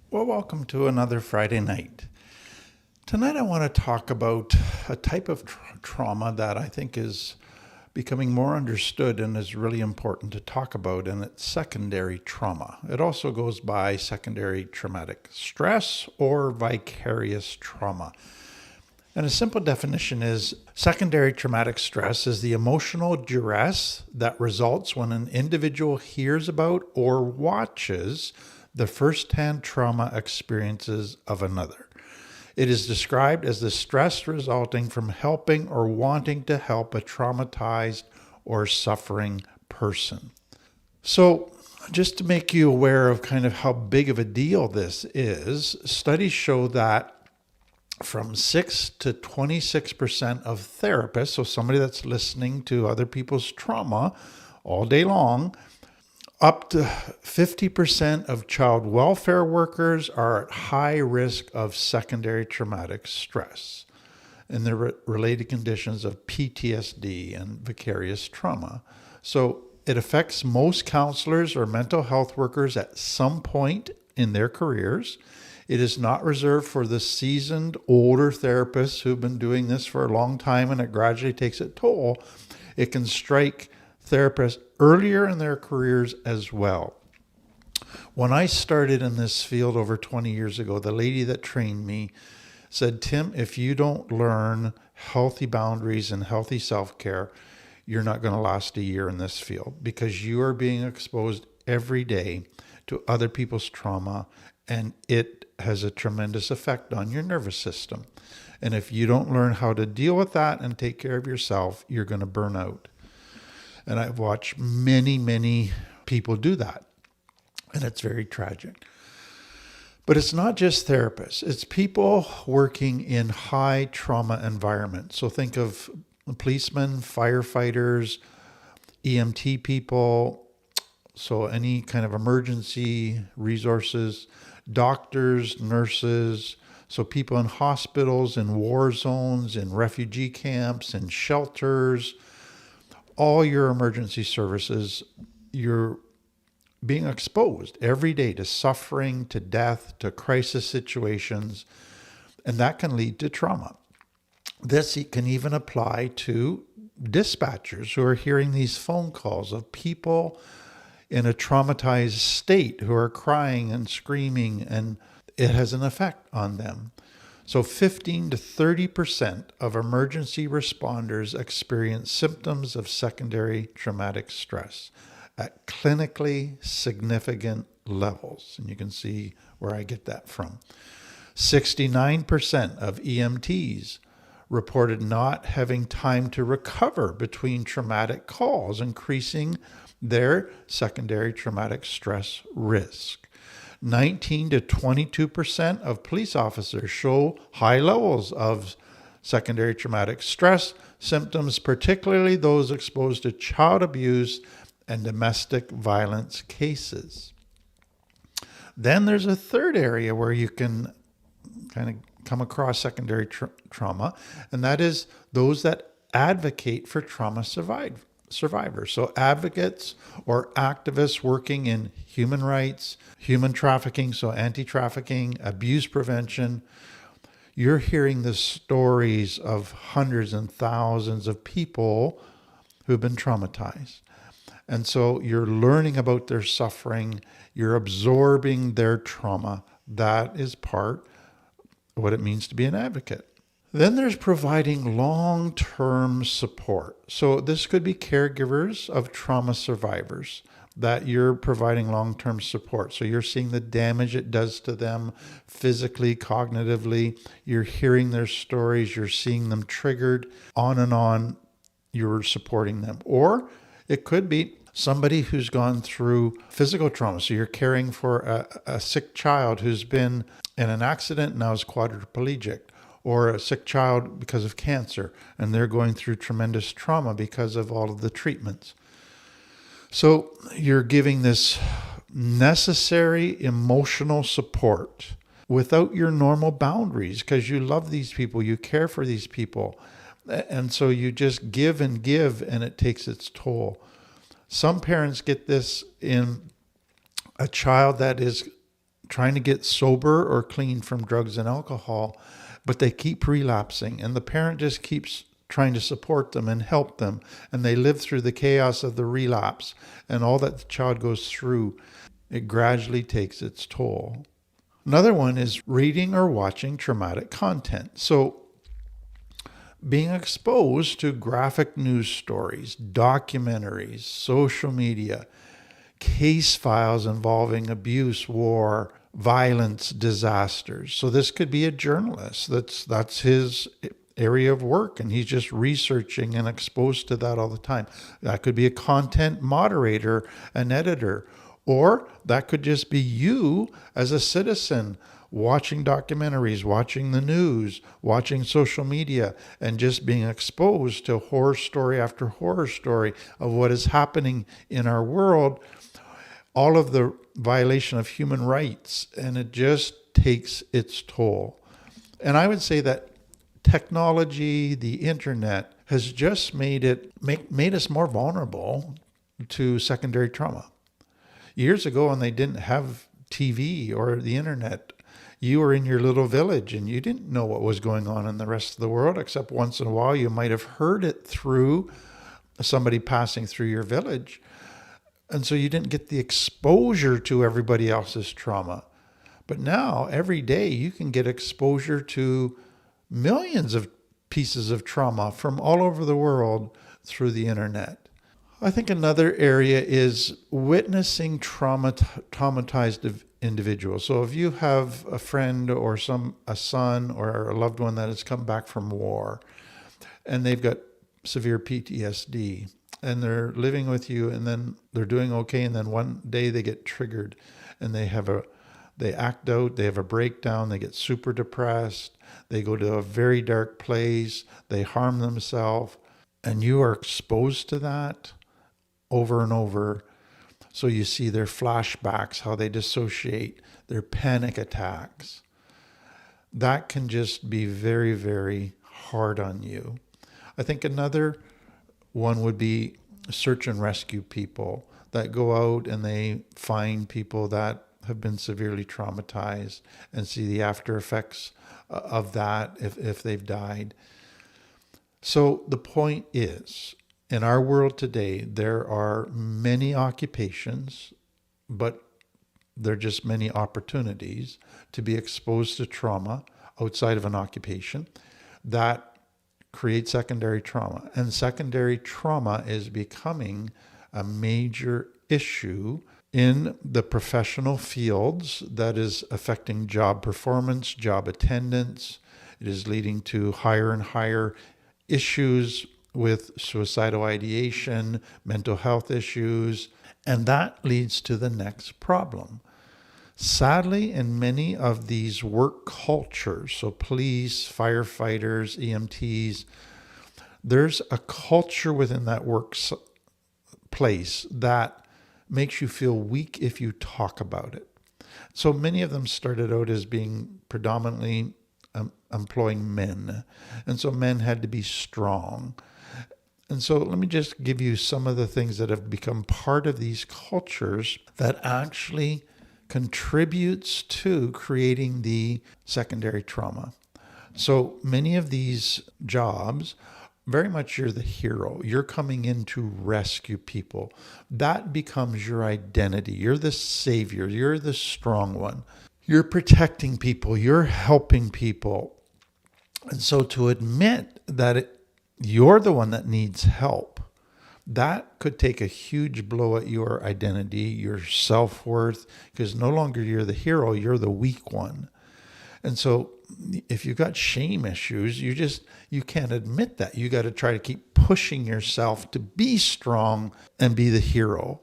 Well, welcome to another Friday night. Tonight, I want to talk about a type of trauma that I think is becoming more understood and is really important to talk about, and it's secondary trauma. It also goes by secondary traumatic stress or vicarious trauma. And a simple definition is secondary traumatic stress is the emotional duress that results when an individual hears about or watches the firsthand trauma experiences of another. It is described as the stress resulting from helping or wanting to help a traumatized or suffering person. So, just to make you aware of kind of how big of a deal this is, studies show that from 6 to 26% of therapists, so somebody that's listening to other people's trauma all day long, up to 50% of child welfare workers are at high risk of secondary traumatic stress and the related conditions of PTSD and vicarious trauma. So it affects most counselors or mental health workers at some point in their careers. It is not reserved for the seasoned older therapists who've been doing this for a long time, and it gradually takes its toll. It can strike therapists earlier in their careers as well. When I started in this field over 20 years ago, the lady that trained me said, Tim, if you don't learn healthy boundaries and healthy self-care, you're not going to last a year in this field because you are being exposed every day to other people's trauma, and it has a tremendous effect on your nervous system. And if you don't learn how to deal with that and take care of yourself, you're going to burn out. And I've watched many, many people do that. And it's very tragic. But it's not just therapists. It's people working in high trauma environments. So think of policemen, firefighters, EMT people, so any kind of emergency resources, doctors, nurses, so people in hospitals, in war zones, in refugee camps, in shelters, all your emergency services, you're being exposed every day to suffering, to death, to crisis situations, and that can lead to trauma. This can even apply to dispatchers who are hearing these phone calls of people in a traumatized state who are crying and screaming, and it has an effect on them. So 15 to 30% of emergency responders experience symptoms of secondary traumatic stress at clinically significant levels. And you can see where I get that from. 69% of EMTs reported not having time to recover between traumatic calls, increasing their secondary traumatic stress risk. 19 to 22% of police officers show high levels of secondary traumatic stress symptoms, particularly those exposed to child abuse and domestic violence cases. Then there's a third area where you can kind of come across secondary trauma, and that is those that advocate for trauma survivors. So advocates or activists working in human rights, human trafficking, so anti-trafficking, abuse prevention. You're hearing the stories of hundreds and thousands of people who've been traumatized. And so you're learning about their suffering, you're absorbing their trauma. That is part of what it means to be an advocate. Then there's providing long-term support. So this could be caregivers of trauma survivors that you're providing long-term support. So you're seeing the damage it does to them physically, cognitively. You're hearing their stories. You're seeing them triggered. On and on, you're supporting them. Or it could be somebody who's gone through physical trauma. So you're caring for a sick child who's been in an accident and now is quadriplegic, or a sick child because of cancer, and they're going through tremendous trauma because of all of the treatments. So you're giving this necessary emotional support without your normal boundaries because you love these people, you care for these people. And so you just give, and it takes its toll. Some parents get this in a child that is trying to get sober or clean from drugs and alcohol, but they keep relapsing, and the parent just keeps trying to support them and help them, and they live through the chaos of the relapse and all that the child goes through. It gradually takes its toll. Another one is reading or watching traumatic content. So being exposed to graphic news stories, documentaries, social media, case files involving abuse, war, violence, disasters. So this could be a journalist. That's his area of work, and he's just researching and exposed to that all the time. That could be a content moderator, an editor, or that could just be you as a citizen watching documentaries, watching the news, watching social media, and just being exposed to horror story after horror story of what is happening in our world, all of the violation of human rights, and it just takes its toll. And I would say that technology, the internet, has just made us more vulnerable to secondary trauma. Years ago, when they didn't have TV or the internet, you were in your little village and you didn't know what was going on in the rest of the world, except once in a while you might have heard it through somebody passing through your village. And so you didn't get the exposure to everybody else's trauma. But now, every day, you can get exposure to millions of pieces of trauma from all over the world through the internet. I think another area is witnessing traumatized individuals. So if you have a friend or a son or a loved one that has come back from war and they've got severe PTSD and they're living with you and then they're doing okay, and then one day they get triggered and they act out, they have a breakdown, they get super depressed, they go to a very dark place, they harm themselves, and you are exposed to that over and over. So you see their flashbacks, how they dissociate, their panic attacks. That can just be very, very hard on you. I think another one would be search and rescue people that go out and they find people that have been severely traumatized and see the after effects of that if they've died. So the point is, in our world today, there are many occupations, but there are just many opportunities to be exposed to trauma outside of an occupation that create secondary trauma. And secondary trauma is becoming a major issue in the professional fields that is affecting job performance, job attendance. It is leading to higher and higher issues with suicidal ideation, mental health issues, and that leads to the next problem. Sadly, in many of these work cultures, so police, firefighters, EMTs, there's a culture within that workplace that makes you feel weak if you talk about it. So many of them started out as being predominantly employing men, and so men had to be strong. And so let me just give you some of the things that have become part of these cultures that actually contributes to creating the secondary trauma. So many of these jobs, very much you're the hero. You're coming in to rescue people. That becomes your identity. You're the savior. You're the strong one. You're protecting people. You're helping people. And so to admit that you're the one that needs help, that could take a huge blow at your identity, your self-worth, because no longer you're the hero, you're the weak one. And so if you've got shame issues, you can't admit that. You got to try to keep pushing yourself to be strong and be the hero.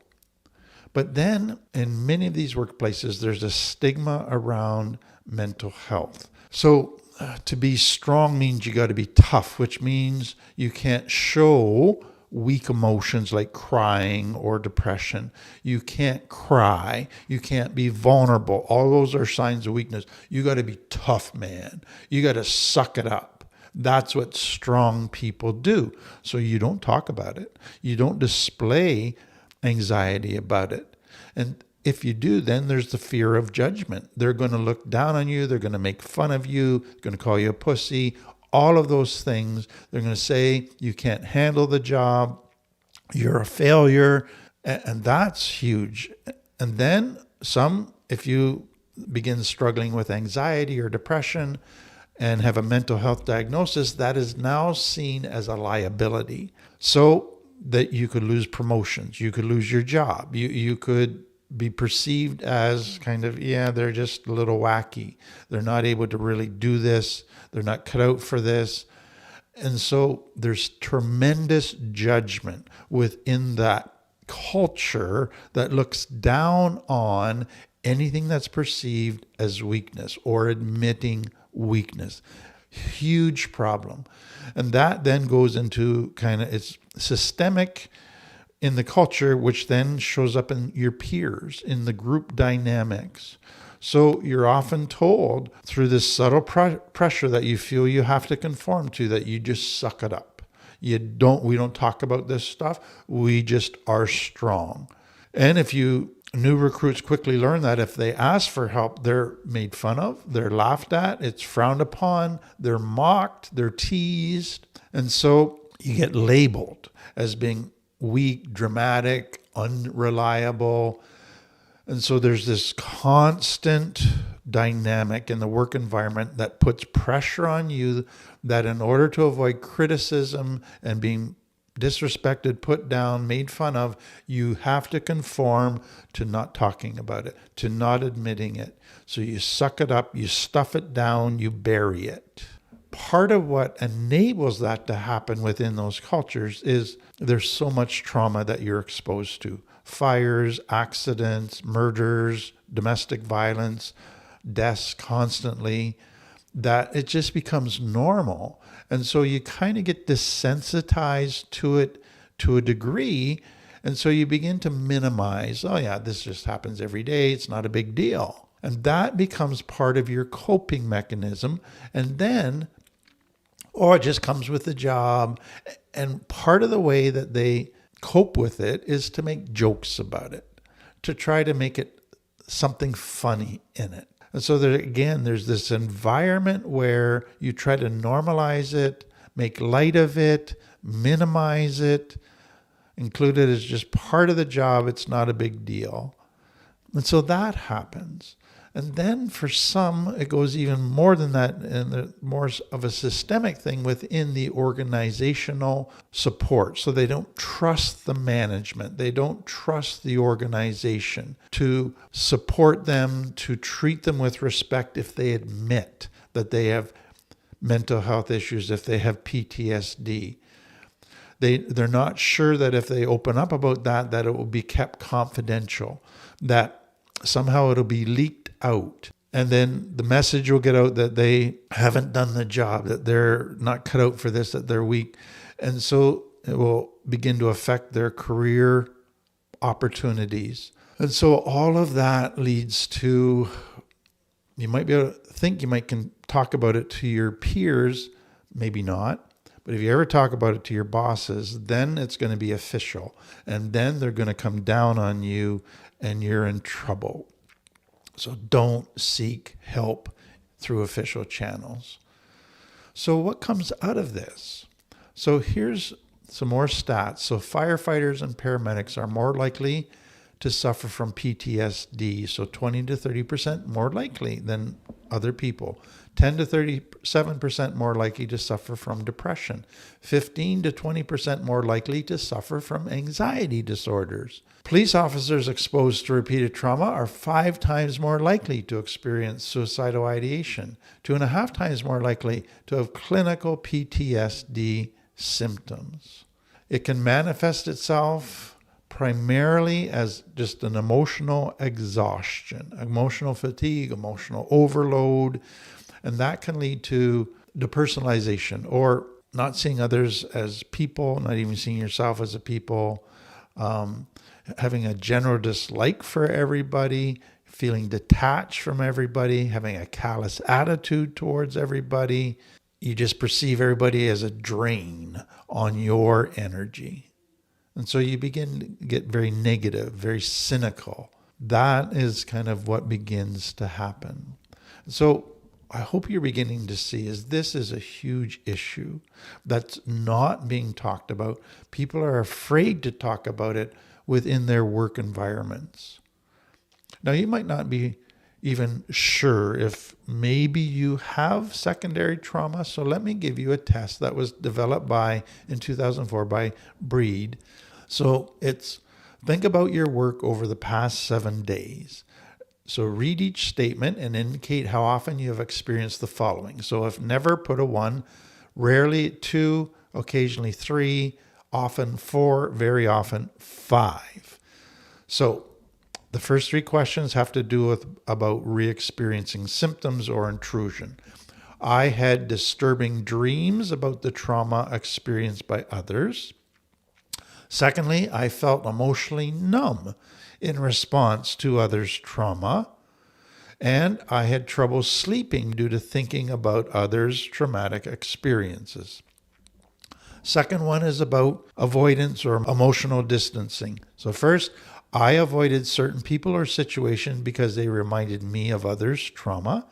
But then in many of these workplaces, there's a stigma around mental health. So to be strong means you got to be tough, which means you can't show weak emotions like crying or depression. You can't cry. You can't be vulnerable. All those are signs of weakness. You got to be tough, man. You got to suck it up. That's what strong people do. So you don't talk about it. You don't display anxiety about it. And if you do, then there's the fear of judgment. They're going to look down on you. They're going to make fun of you, going to call you a pussy, all of those things. They're going to say you can't handle the job, you're a failure, and that's huge. And then if you begin struggling with anxiety or depression and have a mental health diagnosis, that is now seen as a liability. So that you could lose promotions, you could lose your job, you could be perceived as kind of, they're just a little wacky. They're not able to really do this. They're not cut out for this. And so there's tremendous judgment within that culture that looks down on anything that's perceived as weakness or admitting weakness. Huge problem. And that then goes into it's systemic in the culture, which then shows up in your peers, in the group dynamics. So you're often told through this subtle pressure that you feel you have to conform to, that you just suck it up. We don't talk about this stuff. We just are strong. And if new recruits quickly learn that if they ask for help, they're made fun of, they're laughed at, it's frowned upon, they're mocked, they're teased. And so you get labeled as being weak, dramatic, unreliable. And so there's this constant dynamic in the work environment that puts pressure on you that in order to avoid criticism and being disrespected, put down, made fun of, you have to conform to not talking about it, to not admitting it. So you suck it up, you stuff it down, you bury it. Part of what enables that to happen within those cultures is there's so much trauma that you're exposed to. Fires, accidents, murders, domestic violence, deaths constantly, that it just becomes normal. And so you kind of get desensitized to it to a degree. And so you begin to minimize, this just happens every day. It's not a big deal. And that becomes part of your coping mechanism. And then, it just comes with the job. And part of the way that they cope with it is to make jokes about it, to try to make it something funny in it. And so there's this environment where you try to normalize it, make light of it, minimize it, include it as just part of the job. It's not a big deal. And so that happens. And then for some, it goes even more than that, and more of a systemic thing within the organizational support. So they don't trust the management. They don't trust the organization to support them, to treat them with respect if they admit that they have mental health issues, if they have PTSD. They're not sure that if they open up about that it will be kept confidential, that somehow it'll be leaked out. And then the message will get out that they haven't done the job, that they're not cut out for this, that they're weak. And so it will begin to affect their career opportunities. And so all of that leads to, you might be able to think you can talk about it to your peers, maybe not. But if you ever talk about it to your bosses, then it's going to be official. And then they're going to come down on you and you're in trouble. So don't seek help through official channels. So what comes out of this? So here's some more stats. So firefighters and paramedics are more likely to suffer from PTSD. So 20 to 30% more likely than other people. 10 to 37% more likely to suffer from depression. 15 to 20% more likely to suffer from anxiety disorders. Police officers exposed to repeated trauma are 5 times more likely to experience suicidal ideation, 2.5 times more likely to have clinical PTSD symptoms. It can manifest itself primarily as just an emotional exhaustion, emotional fatigue, emotional overload, and that can lead to depersonalization or not seeing others as people, not even seeing yourself as a people, having a general dislike for everybody, feeling detached from everybody, having a callous attitude towards everybody. You just perceive everybody as a drain on your energy. And so you begin to get very negative, very cynical. That is kind of what begins to happen. So I hope you're beginning to see is this is a huge issue that's not being talked about. People are afraid to talk about it within their work environments. Now, you might not be even sure if maybe you have secondary trauma. So let me give you a test that was developed in 2004 by Breed. So it's think about your work over the past 7 days. So read each statement and indicate how often you have experienced the following. So if never, put a 1, rarely 2, occasionally 3, often 4, very often 5. So the first 3 questions have to do with about re-experiencing symptoms or intrusion. I had disturbing dreams about the trauma experienced by others. Secondly, I felt emotionally numb in response to others' trauma. And I had trouble sleeping due to thinking about others' traumatic experiences. Second one is about avoidance or emotional distancing. So first, I avoided certain people or situations because they reminded me of others' trauma.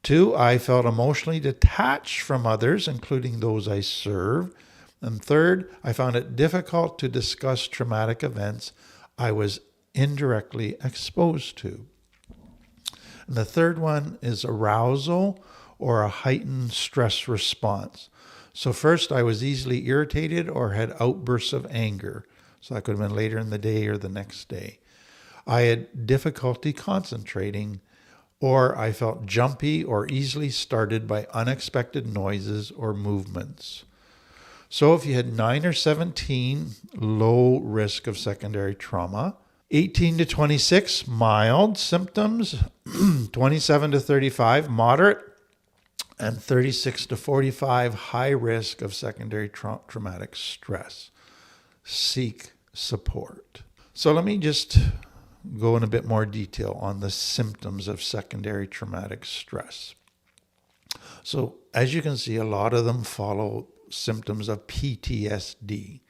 2, I felt emotionally detached from others, including those I serve. And third, I found it difficult to discuss traumatic events I was indirectly exposed to. And the third one is arousal or a heightened stress response. So first, I was easily irritated or had outbursts of anger. So that could have been later in the day or the next day. I had difficulty concentrating, or I felt jumpy or easily started by unexpected noises or movements. So if you had 9 or 17, low risk of secondary trauma. 18 to 26, mild symptoms. 27 to 35, moderate. And 36 to 45, high risk of secondary traumatic stress. Seek support. So let me just go in a bit more detail on the symptoms of secondary traumatic stress. So as you can see, a lot of them follow symptoms of PTSD.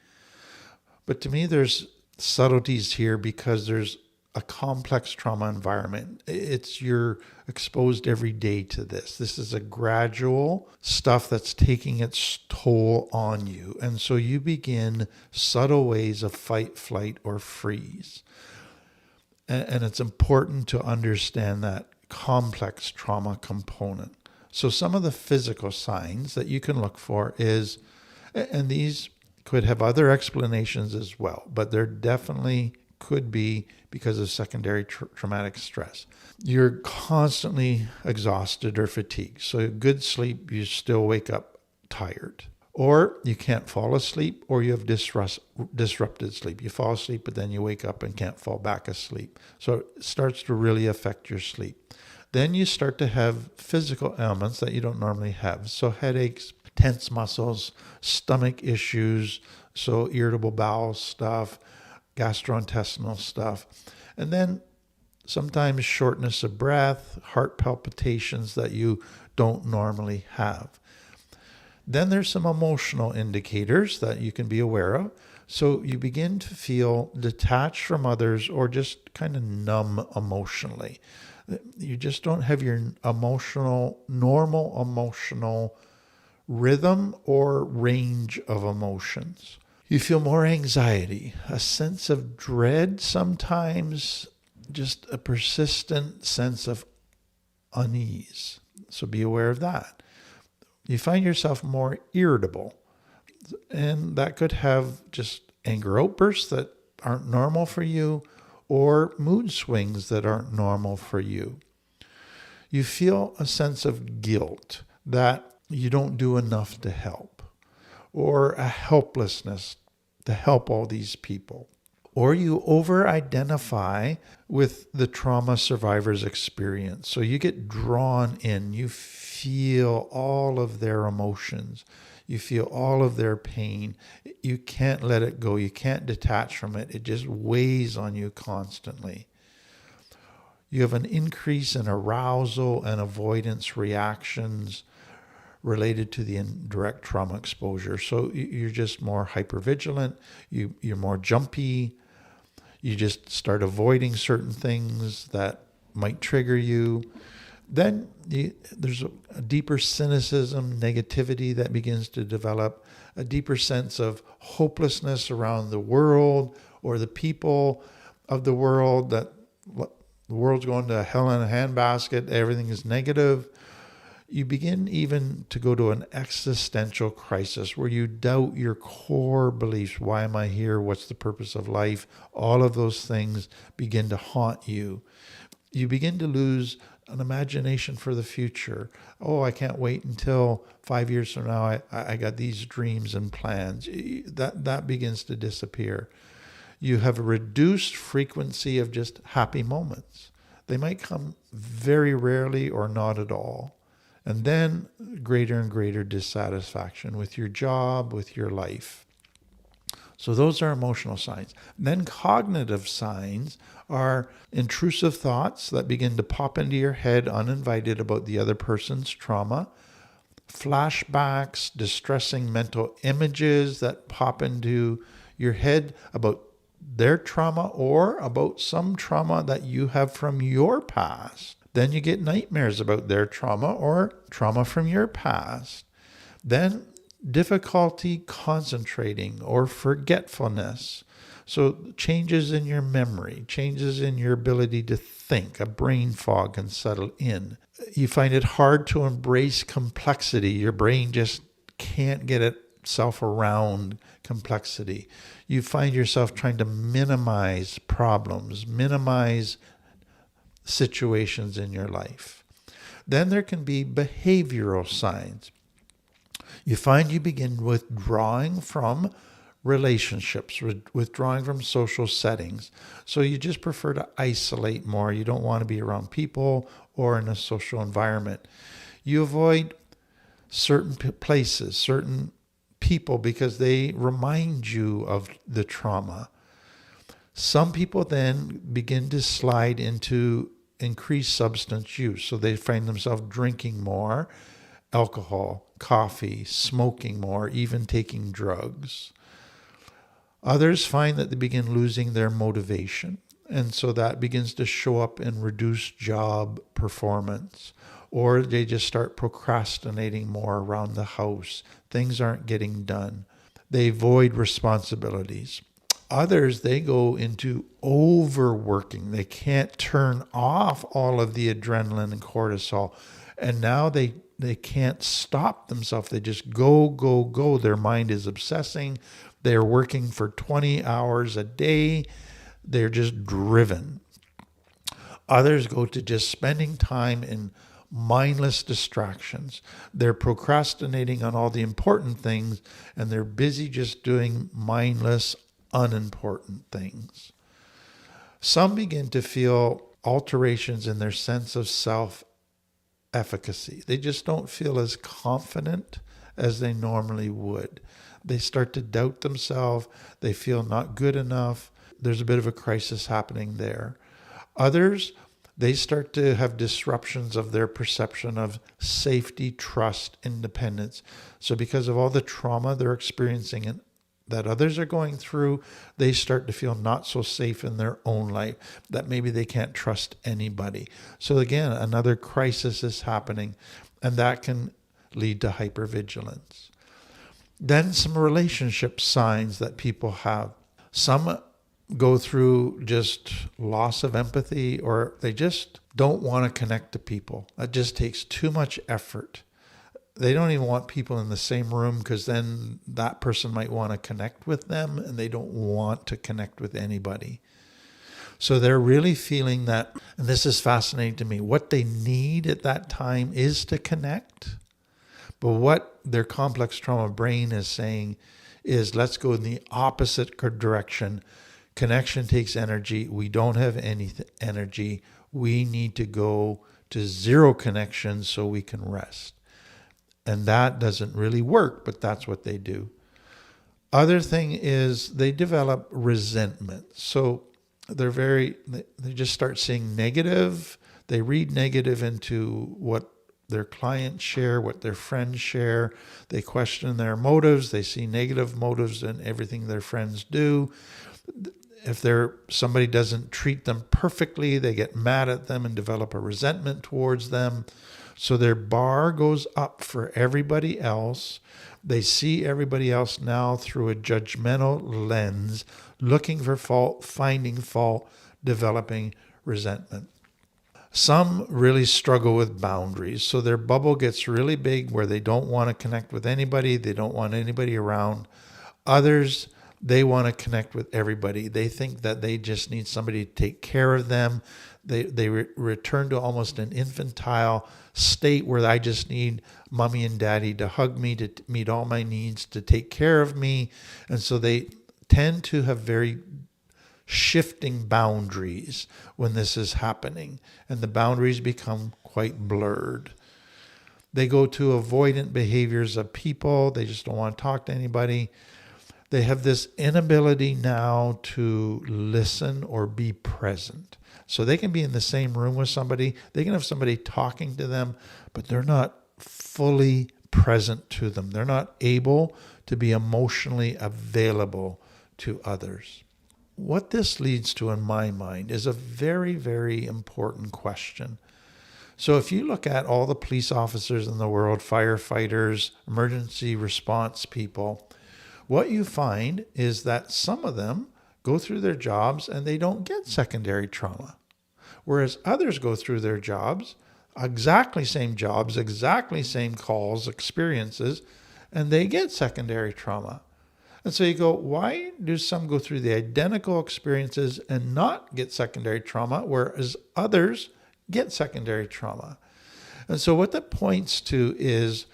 But to me, there's subtleties here because there's a complex trauma environment. You're exposed every day to this. This is a gradual stuff that's taking its toll on you. And so you begin subtle ways of fight, flight, or freeze. And it's important to understand that complex trauma component. So some of the physical signs that you can look for is, and these could have other explanations as well, but there definitely could be because of secondary traumatic stress. You're constantly exhausted or fatigued. So good sleep, you still wake up tired. Or you can't fall asleep, or you have disrupted sleep. You fall asleep, but then you wake up and can't fall back asleep. So it starts to really affect your sleep. Then you start to have physical ailments that you don't normally have. So headaches, tense muscles, stomach issues, so irritable bowel stuff, gastrointestinal stuff. And then sometimes shortness of breath, heart palpitations that you don't normally have. Then there's some emotional indicators that you can be aware of. So you begin to feel detached from others or just kind of numb emotionally. You just don't have your normal emotional rhythm or range of emotions. You feel more anxiety, a sense of dread sometimes, just a persistent sense of unease. So be aware of that. You find yourself more irritable, and that could have just anger outbursts that aren't normal for you or mood swings that aren't normal for you. You feel a sense of guilt that you don't do enough to help, or a helplessness to help all these people. Or you over-identify with the trauma survivor's experience. So you get drawn in. You feel all of their emotions. You feel all of their pain. You can't let it go. You can't detach from it. It just weighs on you constantly. You have an increase in arousal and avoidance reactions related to the indirect trauma exposure. So you're just more hypervigilant. You're more jumpy. You just start avoiding certain things that might trigger you. Then there's a deeper cynicism, negativity that begins to develop, a deeper sense of hopelessness around the world or the people of the world, that the world's going to hell in a handbasket, everything is negative. You begin even to go to an existential crisis where you doubt your core beliefs. Why am I here? What's the purpose of life? All of those things begin to haunt you. You begin to lose an imagination for the future. Oh, I can't wait until 5 years from now. I got these dreams and plans. That begins to disappear. You have a reduced frequency of just happy moments. They might come very rarely or not at all. And then greater and greater dissatisfaction with your job, with your life. So those are emotional signs. Then cognitive signs are intrusive thoughts that begin to pop into your head uninvited about the other person's trauma, flashbacks, distressing mental images that pop into your head about their trauma or about some trauma that you have from your past. Then you get nightmares about their trauma or trauma from your past. Then difficulty concentrating or forgetfulness. So changes in your memory, changes in your ability to think, a brain fog can settle in. You find it hard to embrace complexity. Your brain just can't get itself around complexity. You find yourself trying to minimize problems, minimize situations in your life. Then there can be behavioral signs. You find you begin withdrawing from relationships, withdrawing from social settings. So you just prefer to isolate more. You don't want to be around people or in a social environment. You avoid certain places, certain people because they remind you of the trauma. Some people then begin to slide into increased substance use. So they find themselves drinking more alcohol, coffee, smoking more, even taking drugs. Others find that they begin losing their motivation. And so that begins to show up in reduced job performance. Or they just start procrastinating more around the house. Things aren't getting done. They avoid responsibilities. Others, they go into overworking. They can't turn off all of the adrenaline and cortisol. And now they can't stop themselves. They just go, go, go. Their mind is obsessing. They're working for 20 hours a day. They're just driven. Others go to just spending time in mindless distractions. They're procrastinating on all the important things, and they're busy just doing mindless, unimportant things. Some begin to feel alterations in their sense of self-efficacy. They just don't feel as confident as they normally would. They start to doubt themselves. They feel not good enough. There's a bit of a crisis happening there. Others, they start to have disruptions of their perception of safety, trust, independence. So because of all the trauma they're experiencing and that others are going through, they start to feel not so safe in their own life, that maybe they can't trust anybody. So again, another crisis is happening, and that can lead to hypervigilance. Then some relationship signs that people have. Some go through just loss of empathy, or they just don't want to connect to people. That just takes too much effort. They don't even want people in the same room because then that person might want to connect with them, and they don't want to connect with anybody. So they're really feeling that, and this is fascinating to me, what they need at that time is to connect. But what their complex trauma brain is saying is, let's go in the opposite direction. Connection takes energy. We don't have any energy. We need to go to zero connection so we can rest. And that doesn't really work, but that's what they do. Other thing is they develop resentment. So they just start seeing negative. They read negative into what their clients share, what their friends share. They question their motives. They see negative motives in everything their friends do. If somebody doesn't treat them perfectly, they get mad at them and develop a resentment towards them. So their bar goes up for everybody else. They see everybody else now through a judgmental lens, looking for fault, finding fault, developing resentment. Some really struggle with boundaries. So their bubble gets really big where they don't want to connect with anybody. They don't want anybody around. Others, they want to connect with everybody. They think that they just need somebody to take care of them. They return to almost an infantile state where I just need mommy and daddy to hug me, to meet all my needs, to take care of me. And so they tend to have very shifting boundaries when this is happening. And the boundaries become quite blurred. They go to avoidant behaviors of people. They just don't want to talk to anybody. They have this inability now to listen or be present. So they can be in the same room with somebody. They can have somebody talking to them, but they're not fully present to them. They're not able to be emotionally available to others. What this leads to, in my mind, is a very, very important question. So if you look at all the police officers in the world, firefighters, emergency response people, what you find is that some of them go through their jobs and they don't get secondary trauma. Whereas others go through their jobs, exactly same jobs, exactly same calls, experiences, and they get secondary trauma. And so you go, why do some go through the identical experiences and not get secondary trauma, whereas others get secondary trauma? And so what that points to is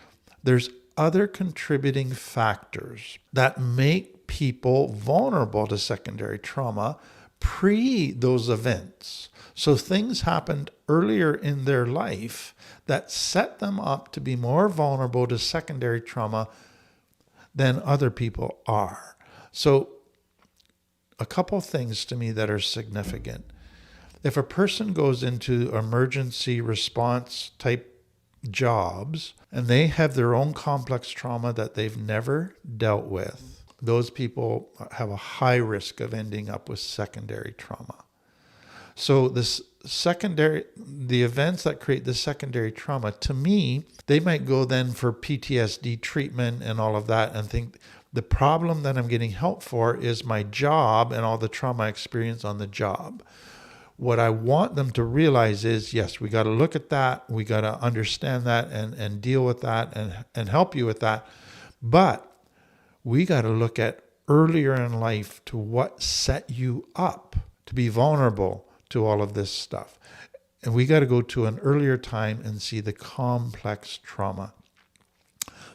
there's other contributing factors that make people vulnerable to secondary trauma pre those events. So things happened earlier in their life that set them up to be more vulnerable to secondary trauma than other people are. So a couple things to me that are significant. If a person goes into emergency response type jobs and they have their own complex trauma that they've never dealt with, those people have a high risk of ending up with secondary trauma. So the events that create the secondary trauma, to me, they might go then for PTSD treatment and all of that and think the problem that I'm getting help for is my job and all the trauma I experience on the job. What I want them to realize is, yes, we got to look at that. We got to understand that and deal with that and help you with that. But we got to look at earlier in life to what set you up to be vulnerable to all of this stuff. And we got to go to an earlier time and see the complex trauma.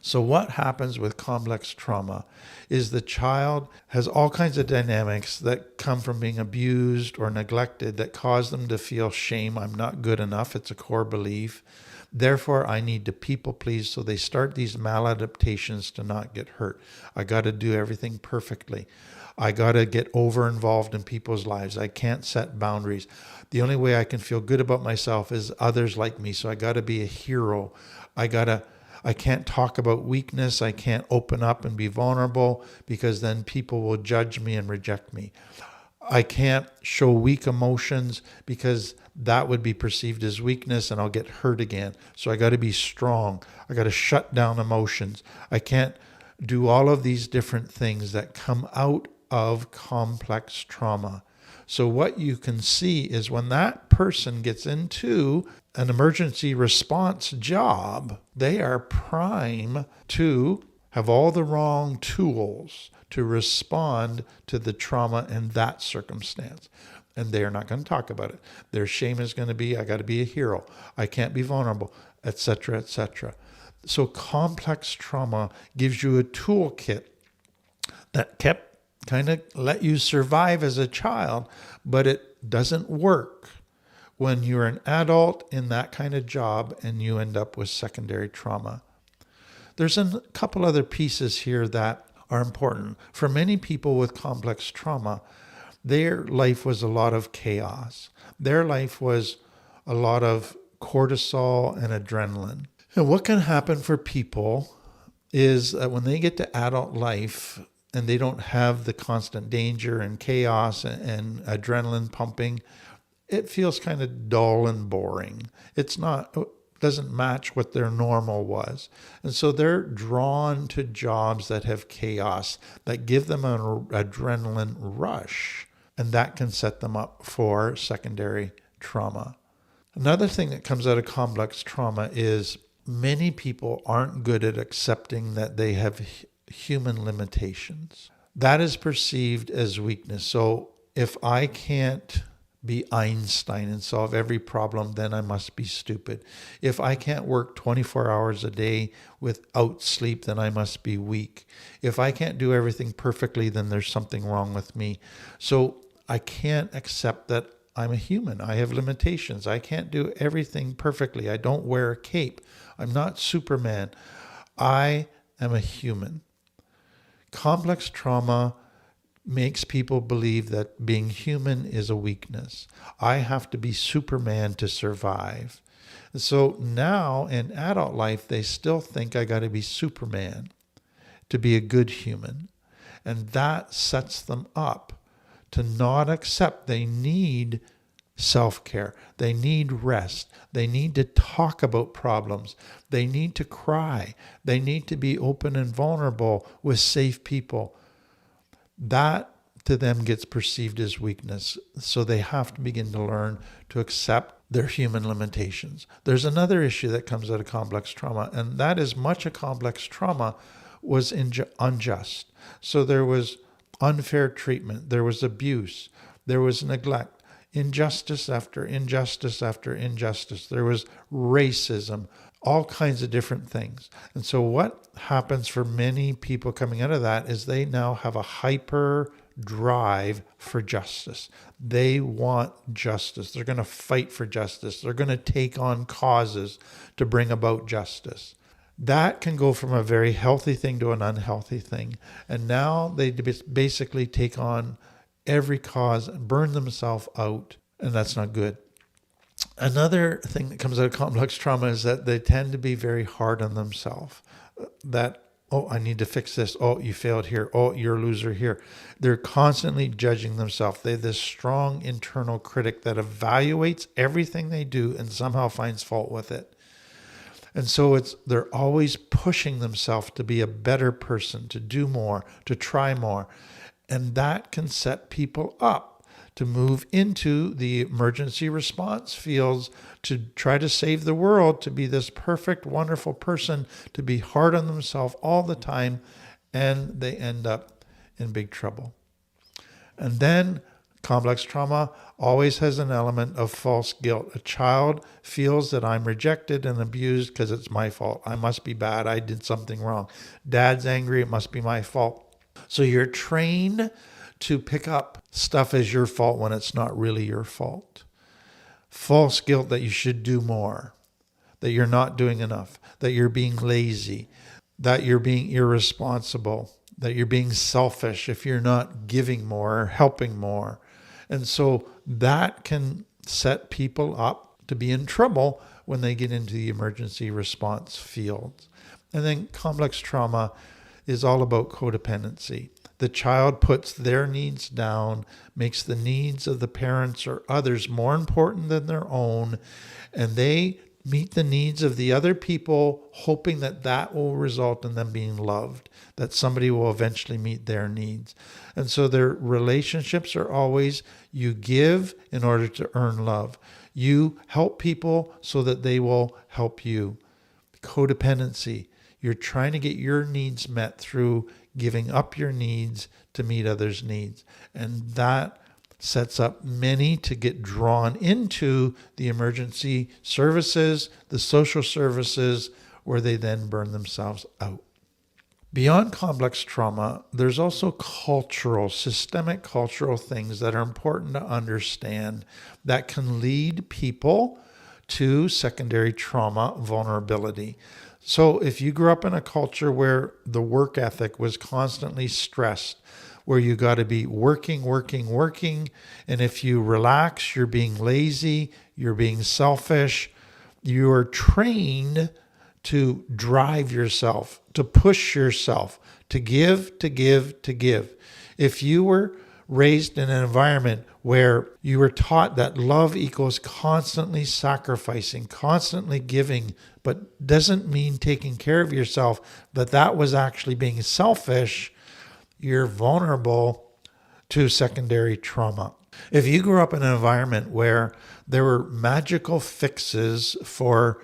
So what happens with complex trauma is the child has all kinds of dynamics that come from being abused or neglected that cause them to feel shame. I'm not good enough. It's a core belief. Therefore, I need to people please. So they start these maladaptations to not get hurt. I got to do everything perfectly. I got to get over involved in people's lives. I can't set boundaries. The only way I can feel good about myself is others like me. So I got to be a hero. I can't talk about weakness. I can't open up and be vulnerable because then people will judge me and reject me. I can't show weak emotions because that would be perceived as weakness and I'll get hurt again. So I got to be strong. I got to shut down emotions. I can't do all of these different things that come out of complex trauma. So what you can see is when that person gets into an emergency response job, they are prime to have all the wrong tools to respond to the trauma in that circumstance. And they are not going to talk about it. Their shame is going to be, I got to be a hero. I can't be vulnerable, etc., etc. So complex trauma gives you a toolkit that kind of let you survive as a child, but it doesn't work when you're an adult in that kind of job and you end up with secondary trauma. There's a couple other pieces here that are important. For many people with complex trauma, their life was a lot of chaos. Their life was a lot of cortisol and adrenaline. And what can happen for people is that when they get to adult life, and they don't have the constant danger and chaos and adrenaline pumping, it feels kind of dull and boring. Doesn't match what their normal was. And so they're drawn to jobs that have chaos, that give them an adrenaline rush, and that can set them up for secondary trauma. Another thing that comes out of complex trauma is many people aren't good at accepting that they have human limitations. That is perceived as weakness. So if I can't be Einstein and solve every problem, then I must be stupid. If I can't work 24 hours a day without sleep, then I must be weak. If I can't do everything perfectly, then there's something wrong with me. So I can't accept that I'm a human. I have limitations. I can't do everything perfectly. I don't wear a cape. I'm not Superman. I am a human. Complex trauma makes people believe that being human is a weakness. I have to be Superman to survive. So now in adult life, they still think I got to be Superman to be a good human. And that sets them up to not accept they need self-care. They need rest. They need to talk about problems. They need to cry. They need to be open and vulnerable with safe people. That to them gets perceived as weakness. So they have to begin to learn to accept their human limitations. There's another issue that comes out of complex trauma, and that is much of complex trauma was unjust. So there was unfair treatment, there was abuse, there was neglect, injustice after injustice after injustice. There was racism, all kinds of different things. And so what happens for many people coming out of that is they now have a hyper drive for justice. They want justice. They're going to fight for justice. They're going to take on causes to bring about justice. That can go from a very healthy thing to an unhealthy thing. And now they basically take on every cause and burn themselves out. And that's not good. Another thing that comes out of complex trauma is that they tend to be very hard on themselves. That, oh, I need to fix this. Oh, you failed here. Oh, you're a loser here. They're constantly judging themselves. They have this strong internal critic that evaluates everything they do and somehow finds fault with it. And so they're always pushing themselves to be a better person, to do more, to try more. And that can set people up to move into the emergency response fields, to try to save the world, to be this perfect, wonderful person, to be hard on themselves all the time, and they end up in big trouble. And then complex trauma always has an element of false guilt. A child feels that I'm rejected and abused because it's my fault. I must be bad. I did something wrong. Dad's angry. It must be my fault. So you're trained to pick up stuff as your fault when it's not really your fault. False guilt that you should do more, that you're not doing enough, that you're being lazy, that you're being irresponsible, that you're being selfish if you're not giving more or helping more. And so that can set people up to be in trouble when they get into the emergency response fields. And then complex trauma is all about codependency. The child puts their needs down, makes the needs of the parents or others more important than their own, and they meet the needs of the other people, hoping that that will result in them being loved, that somebody will eventually meet their needs. And so their relationships are always, you give in order to earn love. You help people so that they will help you. Codependency. You're trying to get your needs met through giving up your needs to meet others' needs. And that sets up many to get drawn into the emergency services, the social services, where they then burn themselves out. Beyond complex trauma, there's also systemic cultural things that are important to understand that can lead people to secondary trauma vulnerability. So if you grew up in a culture where the work ethic was constantly stressed, where you got to be working, and if you relax, you're being lazy, you're being selfish, you're trained to drive yourself, to push yourself, to give, to give, to give. If you were raised in an environment where you were taught that love equals constantly sacrificing, constantly giving, but doesn't mean taking care of yourself, but that was actually being selfish, you're vulnerable to secondary trauma. If you grew up in an environment where there were magical fixes for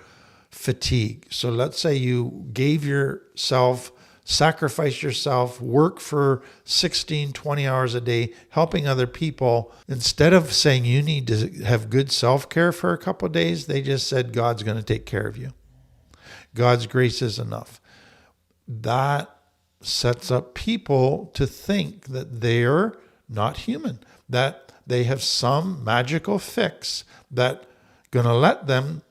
fatigue, so let's say you gave yourself, sacrifice yourself, work for 16, 20 hours a day, helping other people. Instead of saying you need to have good self-care for a couple of days, they just said God's going to take care of you. God's grace is enough. That sets up people to think that they're not human, that they have some magical fix that's going to let them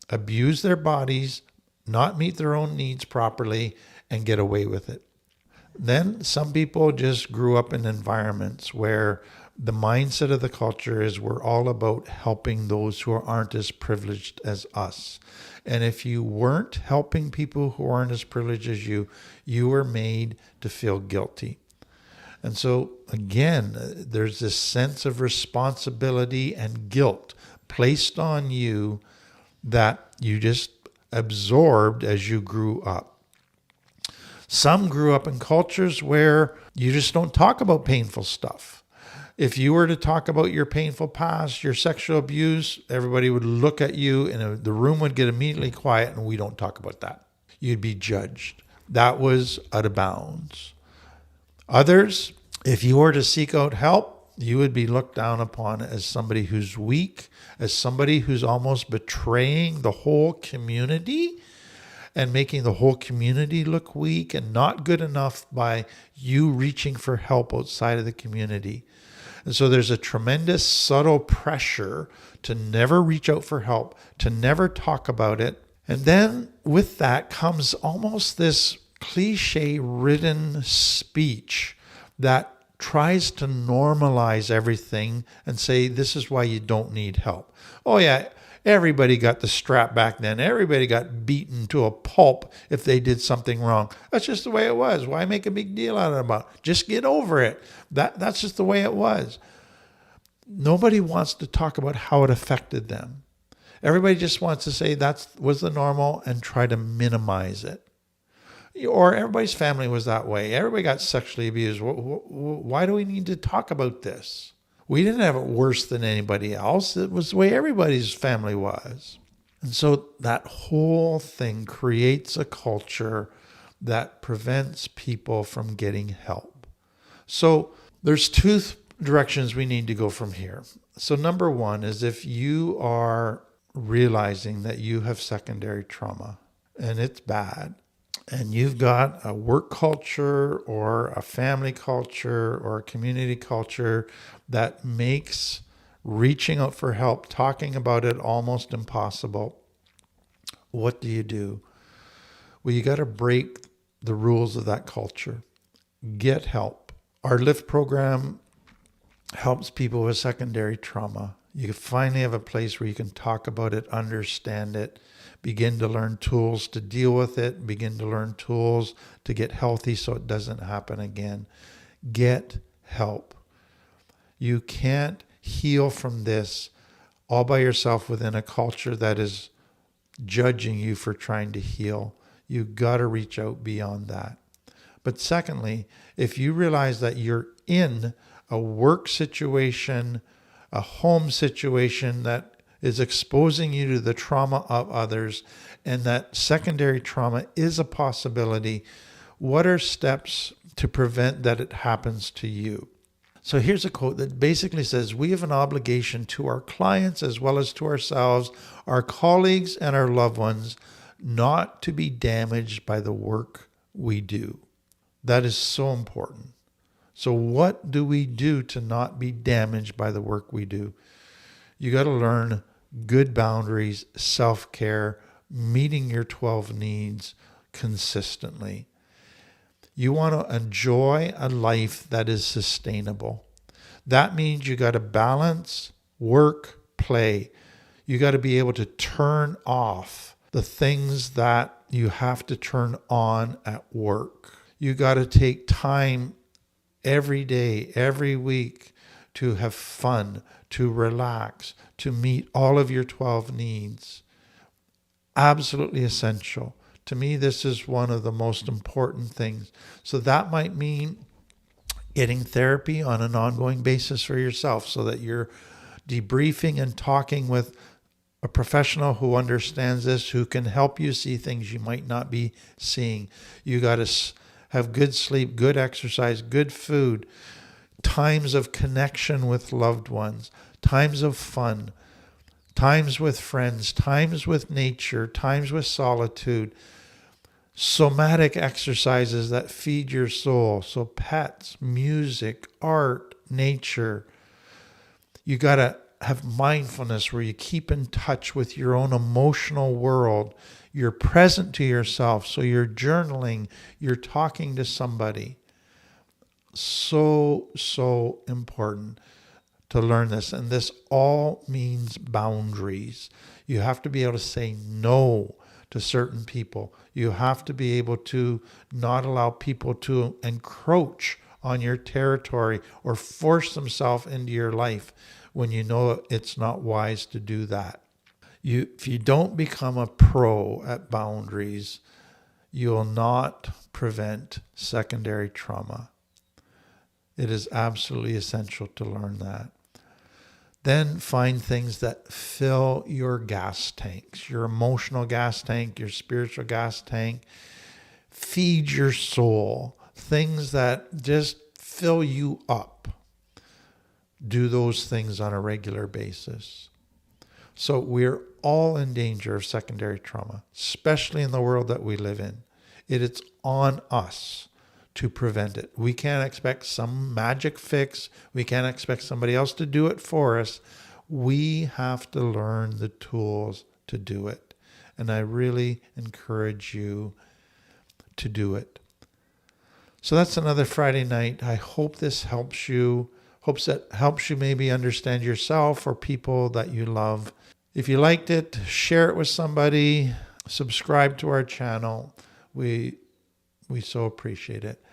abuse their bodies, not meet their own needs properly, and get away with it. Then some people just grew up in environments where the mindset of the culture is we're all about helping those who aren't as privileged as us. And if you weren't helping people who aren't as privileged as you, you were made to feel guilty. And so again, there's this sense of responsibility and guilt placed on you that you just absorbed as you grew up. Some grew up in cultures where you just don't talk about painful stuff. If you were to talk about your painful past, your sexual abuse, everybody would look at you and the room would get immediately quiet, and we don't talk about that. You'd be judged. That was out of bounds. Others, if you were to seek out help, you would be looked down upon as somebody who's weak, as somebody who's almost betraying the whole community and making the whole community look weak and not good enough by you reaching for help outside of the community. And so there's a tremendous subtle pressure to never reach out for help, to never talk about it. And then with that comes almost this cliche-ridden speech that tries to normalize everything and say, this is why you don't need help. Oh yeah, everybody got the strap back then. Everybody got beaten to a pulp if they did something wrong. That's just the way it was. Why make a big deal out of it? Just get over it. That's just the way it was. Nobody wants to talk about how it affected them. Everybody just wants to say that was the normal and try to minimize it. Or everybody's family was that way. Everybody got sexually abused. Why do we need to talk about this? We didn't have it worse than anybody else. It was the way everybody's family was. And so that whole thing creates a culture that prevents people from getting help. So there's two directions we need to go from here. So number one is if you are realizing that you have secondary trauma and it's bad, and you've got a work culture or a family culture or a community culture that makes reaching out for help, talking about it almost impossible, what do? Well, you got to break the rules of that culture. Get help. Our LIFT program helps people with secondary trauma. You finally have a place where you can talk about it, understand it, begin to learn tools to deal with it, begin to learn tools to get healthy so it doesn't happen again. Get help. You can't heal from this all by yourself within a culture that is judging you for trying to heal. You got to reach out beyond that. But secondly, if you realize that you're in a work situation, a home situation that is exposing you to the trauma of others, and that secondary trauma is a possibility, what are steps to prevent that it happens to you? So here's a quote that basically says, we have an obligation to our clients as well as to ourselves, our colleagues, and our loved ones, not to be damaged by the work we do. That is so important. So what do we do to not be damaged by the work we do? You got to learn good boundaries, self-care, meeting your 12 needs consistently. You want to enjoy a life that is sustainable. That means you got to balance work, play. You got to be able to turn off the things that you have to turn on at work. You got to take time every day, every week to have fun, to relax, to meet all of your 12 needs. Absolutely essential. To me, this is one of the most important things. So that might mean getting therapy on an ongoing basis for yourself so that you're debriefing and talking with a professional who understands this, who can help you see things you might not be seeing. You got to have good sleep, good exercise, good food, times of connection with loved ones, times of fun, times with friends, times with nature, times with solitude, somatic exercises that feed your soul. So pets, music, art, nature. You got to have mindfulness where you keep in touch with your own emotional world. You're present to yourself. So you're journaling, you're talking to somebody. So important to learn this. And this all means boundaries. You have to be able to say no to certain people. You have to be able to not allow people to encroach on your territory or force themselves into your life when you know it's not wise to do that. If you don't become a pro at boundaries, you'll not prevent secondary trauma. It is absolutely essential to learn that. Then find things that fill your gas tanks, your emotional gas tank, your spiritual gas tank. Feed your soul, things that just fill you up. Do those things on a regular basis. So we're all in danger of secondary trauma, especially in the world that we live in. It's on us to prevent it. We can't expect some magic fix. We can't expect somebody else to do it for us. We have to learn the tools to do it. And I really encourage you to do it. So that's another Friday night. I hope this helps you. Hopes that helps you maybe understand yourself or people that you love. If you liked it, share it with somebody. Subscribe to our channel. We so appreciate it.